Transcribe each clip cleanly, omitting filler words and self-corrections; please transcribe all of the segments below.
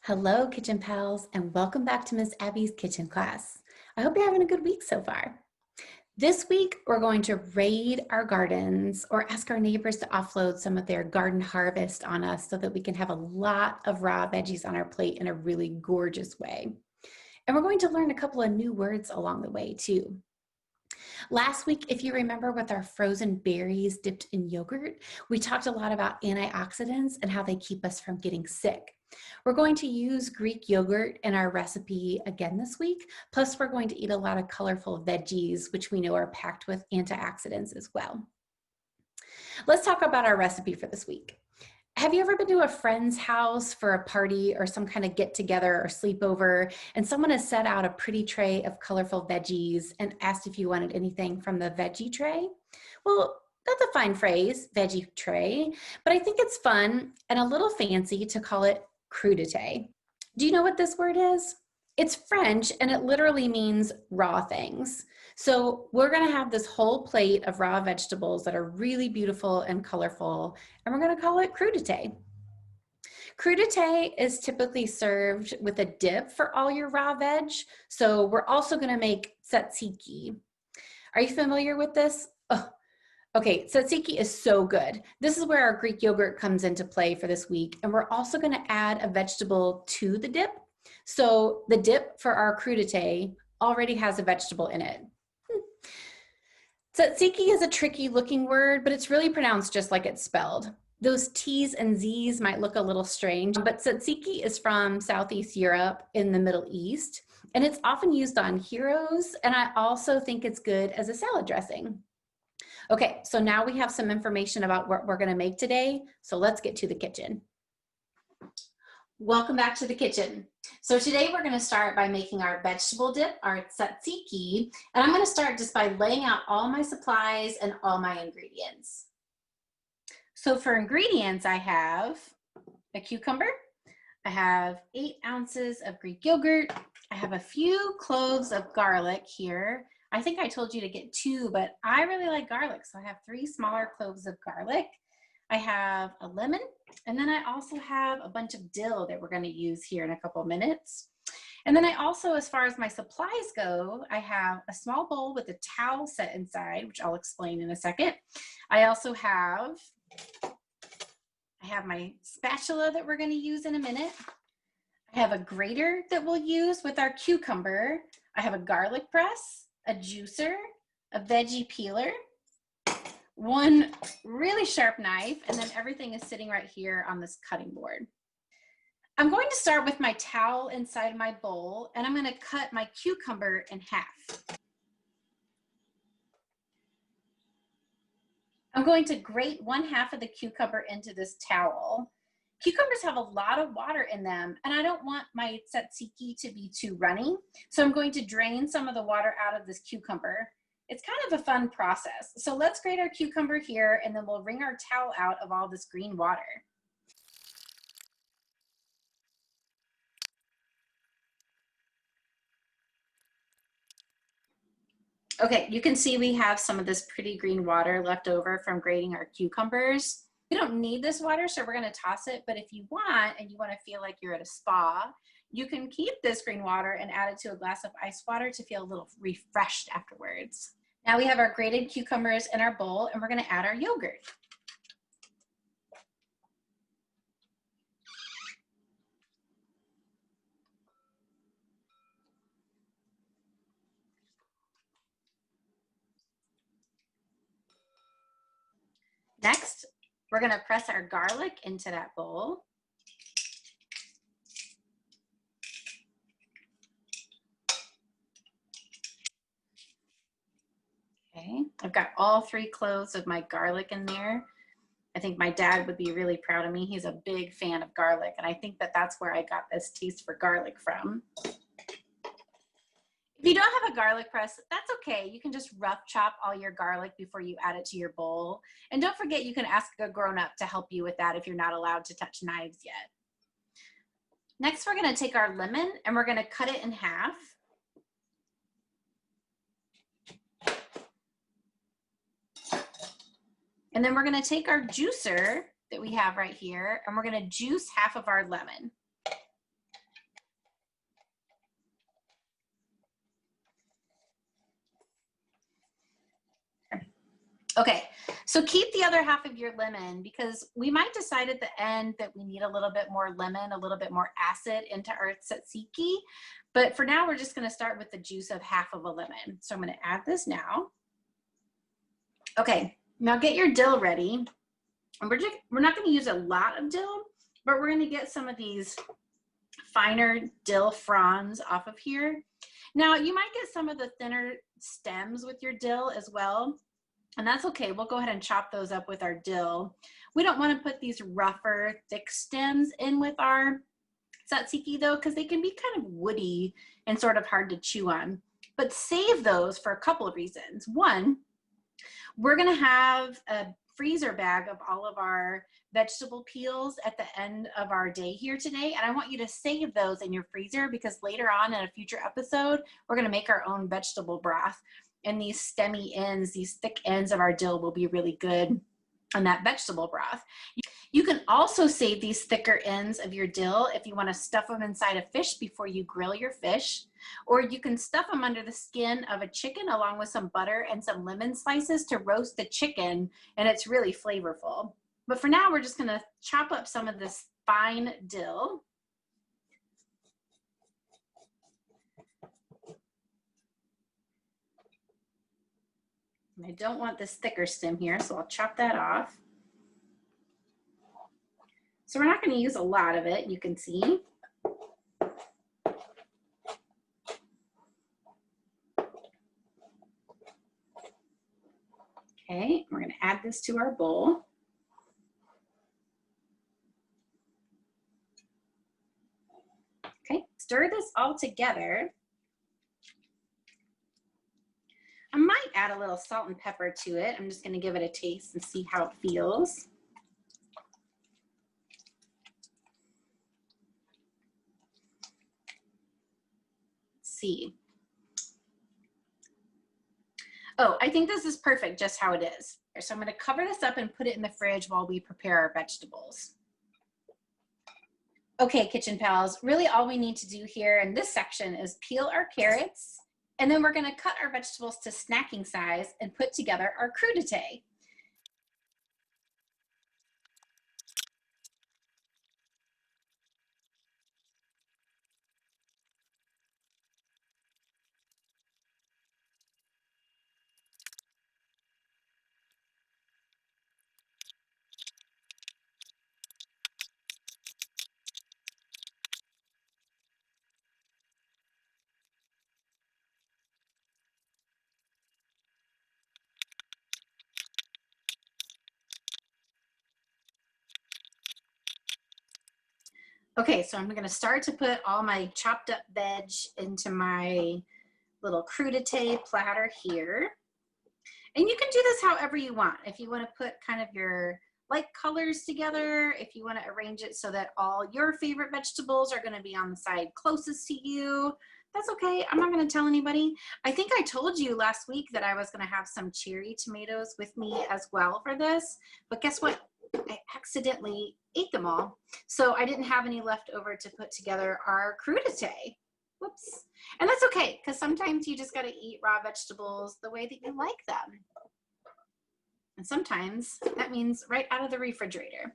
Hello, Kitchen Pals, and welcome back to Miss Abby's Kitchen Class. I hope you're having a good week so far. This week, we're going to raid our gardens or ask our neighbors to offload some of their garden harvest on us so that we can have a lot of raw veggies on our plate in a really gorgeous way. And we're going to learn a couple of new words along the way, too. Last week, if you remember with our frozen berries dipped in yogurt, we talked a lot about antioxidants and how they keep us from getting sick. We're going to use Greek yogurt in our recipe again this week, plus we're going to eat a lot of colorful veggies, which we know are packed with antioxidants as well. Let's talk about our recipe for this week. Have you ever been to a friend's house for a party or some kind of get together or sleepover, and someone has set out a pretty tray of colorful veggies and asked if you wanted anything from the veggie tray? Well, that's a fine phrase, veggie tray, but I think it's fun and a little fancy to call it crudité. Do you know what this word is? It's French and it literally means raw things. So we're gonna have this whole plate of raw vegetables that are really beautiful and colorful, and we're gonna call it crudité. Crudité is typically served with a dip for all your raw veg. So we're also gonna make tzatziki. Are you familiar with this? Oh, okay, tzatziki is so good. This is where our Greek yogurt comes into play for this week. And we're also gonna add a vegetable to the dip. So the dip for our crudité already has a vegetable in it. Tzatziki is a tricky looking word, but it's really pronounced just like it's spelled. Those T's and Z's might look a little strange, but tzatziki is from Southeast Europe in the Middle East, and it's often used on gyros, and I also think it's good as a salad dressing. Okay, so now we have some information about what we're gonna make today, so let's get to the kitchen. Welcome back to the kitchen. So today we're going to start by making our vegetable dip, our tzatziki, and I'm going to start just by laying out all my supplies and all my ingredients. So for ingredients, I have a cucumber, I have 8 ounces of Greek yogurt, I have a few cloves of garlic here. I think I told you to get 2, but I really like garlic, so I have 3 smaller cloves of garlic. I have a lemon, and then I also have a bunch of dill that we're going to use here in a couple minutes. And then I also, as far as my supplies go, I have a small bowl with a towel set inside, which I'll explain in a second. I also have, my spatula that we're going to use in a minute. I have a grater that we'll use with our cucumber. I have a garlic press, a juicer, a veggie peeler, one really sharp knife, and then everything is sitting right here on this cutting board. I'm going to start with my towel inside my bowl, and I'm going to cut my cucumber in half. I'm going to grate 1/2 of the cucumber into this towel. Cucumbers have a lot of water in them, and I don't want my tzatziki to be too runny, so I'm going to drain some of the water out of this cucumber. It's kind of a fun process. So let's grate our cucumber here, and then we'll wring our towel out of all this green water. Okay, you can see we have some of this pretty green water left over from grating our cucumbers. We don't need this water, so we're gonna toss it, but if you want, and you wanna feel like you're at a spa, you can keep this green water and add it to a glass of ice water to feel a little refreshed afterwards. Now we have our grated cucumbers in our bowl, and we're gonna add our yogurt. Next, we're gonna press our garlic into that bowl. Okay, I've got all 3 cloves of my garlic in there. I think my dad would be really proud of me. He's a big fan of garlic, and I think that that's where I got this taste for garlic from. If you don't have a garlic press, that's okay. You can just rough chop all your garlic before you add it to your bowl. And don't forget, you can ask a grown-up to help you with that if you're not allowed to touch knives yet. Next, we're gonna take our lemon and we're gonna cut it in half. And then we're gonna take our juicer that we have right here, and we're gonna juice half of our lemon. Okay, so keep the other half of your lemon because we might decide at the end that we need a little bit more lemon, a little bit more acid into our tzatziki. But for now, we're just gonna start with the juice of half of a lemon. So I'm gonna add this now. Okay, now get your dill ready. And we're not gonna use a lot of dill, but we're gonna get some of these finer dill fronds off of here. Now, you might get some of the thinner stems with your dill as well. And that's okay. We'll go ahead and chop those up with our dill. We don't want to put these rougher, thick stems in with our tzatziki though, because they can be kind of woody and sort of hard to chew on. But save those for a couple of reasons. One, we're going to have a freezer bag of all of our vegetable peels at the end of our day here today. And I want you to save those in your freezer because later on in a future episode, we're going to make our own vegetable broth. And these stemmy ends, these thick ends of our dill will be really good on that vegetable broth. You can also save these thicker ends of your dill if you want to stuff them inside a fish before you grill your fish, or you can stuff them under the skin of a chicken along with some butter and some lemon slices to roast the chicken, and it's really flavorful. But for now, we're just going to chop up some of this fine dill. I don't want this thicker stem here, so I'll chop that off. So we're not going to use a lot of it, you can see. Okay, we're going to add this to our bowl. Okay, stir this all together. I might add a little salt and pepper to it. I'm just going to give it a taste and see how it feels. Let's see. Oh, I think this is perfect just how it is. So I'm going to cover this up and put it in the fridge while we prepare our vegetables. Okay, Kitchen Pals, really all we need to do here in this section is peel our carrots, and then we're going to cut our vegetables to snacking size and put together our crudité. Okay, so I'm going to start to put all my chopped up veg into my little crudité platter here. And you can do this however you want. If you want to put kind of your light colors together, if you want to arrange it so that all your favorite vegetables are going to be on the side closest to you, that's okay. I'm not going to tell anybody. I think I told you last week that I was going to have some cherry tomatoes with me as well for this, but guess what? I accidentally ate them all. So I didn't have any left over to put together our crudité. Whoops. And that's okay, because sometimes you just got to eat raw vegetables the way that you like them. And sometimes that means right out of the refrigerator.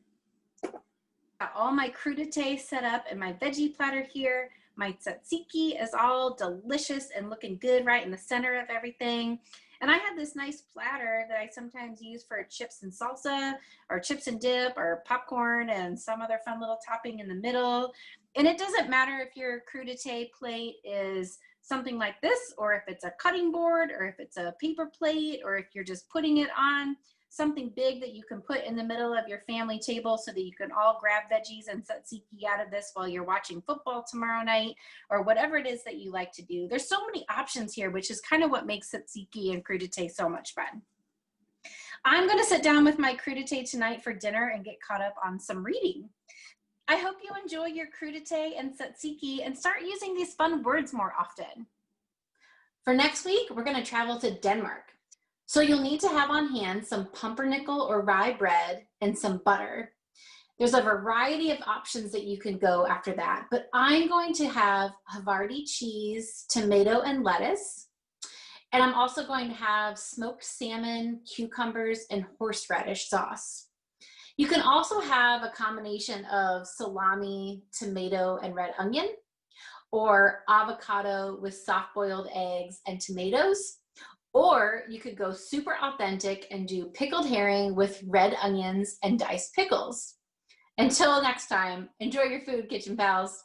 Got all my crudité set up in my veggie platter here. My tzatziki is all delicious and looking good right in the center of everything. And I have this nice platter that I sometimes use for chips and salsa or chips and dip or popcorn and some other fun little topping in the middle. And it doesn't matter if your crudité plate is something like this, or if it's a cutting board, or if it's a paper plate, or if you're just putting it on something big that you can put in the middle of your family table so that you can all grab veggies and tzatziki out of this while you're watching football tomorrow night, or whatever it is that you like to do. There's so many options here, which is kind of what makes tzatziki and crudité so much fun. I'm going to sit down with my crudité tonight for dinner and get caught up on some reading. I hope you enjoy your crudité and tzatziki and start using these fun words more often. For next week, we're going to travel to Denmark. So you'll need to have on hand some pumpernickel or rye bread and some butter. There's a variety of options that you can go after that, but I'm going to have Havarti cheese, tomato, and lettuce. And I'm also going to have smoked salmon, cucumbers, and horseradish sauce. You can also have a combination of salami, tomato, and red onion, or avocado with soft-boiled eggs and tomatoes. Or you could go super authentic and do pickled herring with red onions and diced pickles. Until next time, enjoy your food, Kitchen Pals.